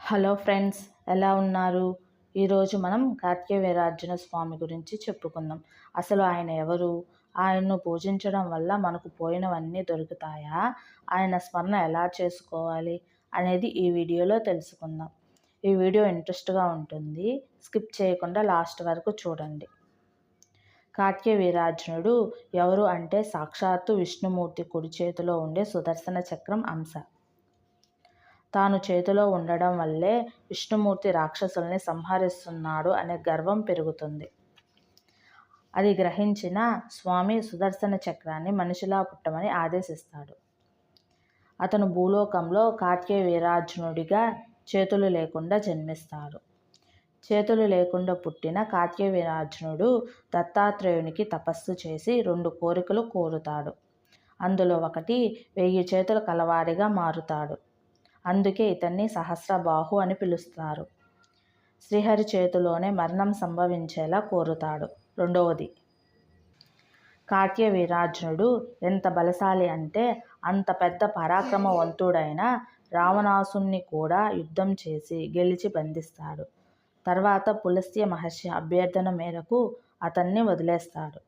Hello friends, ఎలా ఉన్నారు? ఈరోజు మనం కార్తికేయ వీరార్జున స్వామి గురించి చెప్పుకుందాం. అసలు ఆయన ఎవరు? ఆయన్ను పూజించడం వల్ల మనకు పోయినవన్నీ దొరుకుతాయా? ఆయన స్మరణ ఎలా చేసుకోవాలి అనేది ఈ వీడియోలో తెలుసుకుందాం. ఈ వీడియో ఇంట్రెస్ట్గా ఉంటుంది. స్కిప్ చేయకుండా లాస్ట్ వరకు చూడండి. కార్తికేయ వీరార్జునుడు ఎవరు అంటే సాక్షాత్తు విష్ణుమూర్తి కుడి చేతిలో ఉండే సుదర్శన చక్రం అంశ. తాను చేతిలో ఉండడం వల్లే విష్ణుమూర్తి రాక్షసుల్ని సంహరిస్తున్నాడు అనే గర్వం పెరుగుతుంది. అది గ్రహించిన స్వామి సుదర్శన చక్రాన్ని మనిషిలా పుట్టమని ఆదేశిస్తాడు. అతను భూలోకంలో కార్తికేయ వీరార్జునుడిగా చేతులు లేకుండా జన్మిస్తాడు. చేతులు లేకుండా పుట్టిన కార్తికేయ వీరార్జునుడు దత్తాత్రేయునికి తపస్సు చేసి 2 కోరికలు కోరుతాడు. అందులో ఒకటి 1000 చేతులు కలవారిగా మారుతాడు. అందుకే ఇతన్ని సహస్రబాహు అని పిలుస్తారు. శ్రీహరి చేతిలోనే మరణం సంభవించేలా కోరుతాడు. రెండవది, కార్తికేయ వీరార్జునుడు ఎంత బలశాలి అంటే అంత పెద్ద పరాక్రమవంతుడైన రావణాసుని కూడా యుద్ధం చేసి గెలిచి బంధిస్తాడు. తర్వాత పులస్త్య మహర్షి అభ్యర్థన మేరకు అతన్ని వదిలేస్తాడు.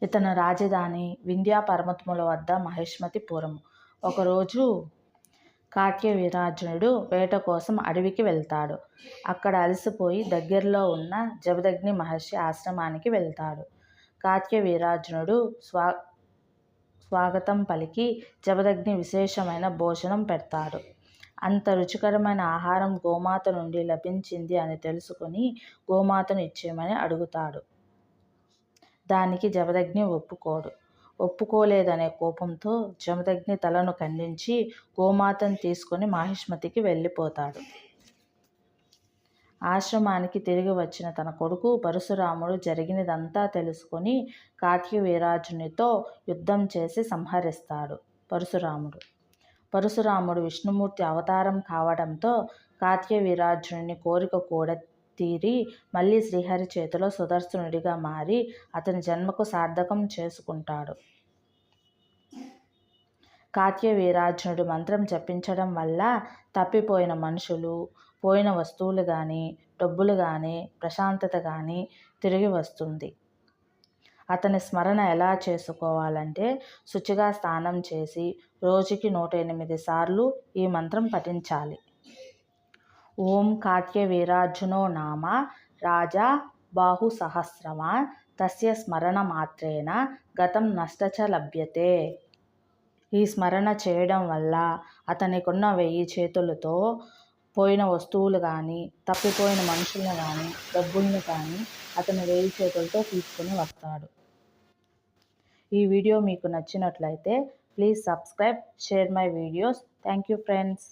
ఇతని రాజధాని వింధ్యా పర్వతముల వద్ద మహిష్మతిపురము. ఒకరోజు కార్తికేయ వీరార్జునుడు వేట కోసం అడవికి వెళ్తాడు. అక్కడ అలసిపోయి దగ్గరలో ఉన్న జమదగ్ని మహర్షి ఆశ్రమానికి వెళ్తాడు. కార్తికేయ వీరార్జునుడు స్వాగతం పలికి జమదగ్ని విశేషమైన భోజనం పెడతాడు. అంత రుచికరమైన ఆహారం గోమాత నుండి లభించింది అని తెలుసుకుని గోమాతను ఇచ్చేయమని అడుగుతాడు. దానికి జమదగ్ని ఒప్పుకోలేదనే కోపంతో జమదగ్ని తలను ఖండించి గోమాతను తీసుకుని మాహిష్మతికి వెళ్ళిపోతాడు. ఆశ్రమానికి తిరిగి వచ్చిన తన కొడుకు పరశురాముడు జరిగినదంతా తెలుసుకొని కార్తికేయ వీరార్జునుడితో యుద్ధం చేసి సంహరిస్తాడు. పరశురాముడు విష్ణుమూర్తి అవతారం కావడంతో కార్తికేయ వీరార్జునుని కోరిక కూడా తీరి మళ్ళీ శ్రీహరి చేతిలో సుదర్శనుడిగా మారి అతని జన్మకు సార్థకం చేసుకుంటాడు. కార్తికేయ వీరార్జునుడి మంత్రం జపించడం వల్ల తప్పిపోయిన మనుషులు, పోయిన వస్తువులు కానీ, డబ్బులు కానీ, ప్రశాంతత కానీ తిరిగి వస్తుంది. అతని స్మరణ ఎలా చేసుకోవాలంటే శుచిగా స్నానం చేసి రోజుకి 108 సార్లు ఈ మంత్రం పఠించాలి. ఓం కార్తికేయ వీరార్జునో నామ రాజా బాహు సహస్రవాన్ తస్య స్మరణ మాత్రేన గతం నష్టచ లభ్యతే. ఈ స్మరణ చేయడం వల్ల అతనికున్న 1000 చేతులతో పోయిన వస్తువులు కానీ, తప్పిపోయిన మనుషులను కానీ, డబ్బులను కానీ అతను 1000 చేతులతో తీసుకుని వస్తాడు. ఈ వీడియో మీకు నచ్చినట్లయితే please subscribe, share my videos. Thank you friends.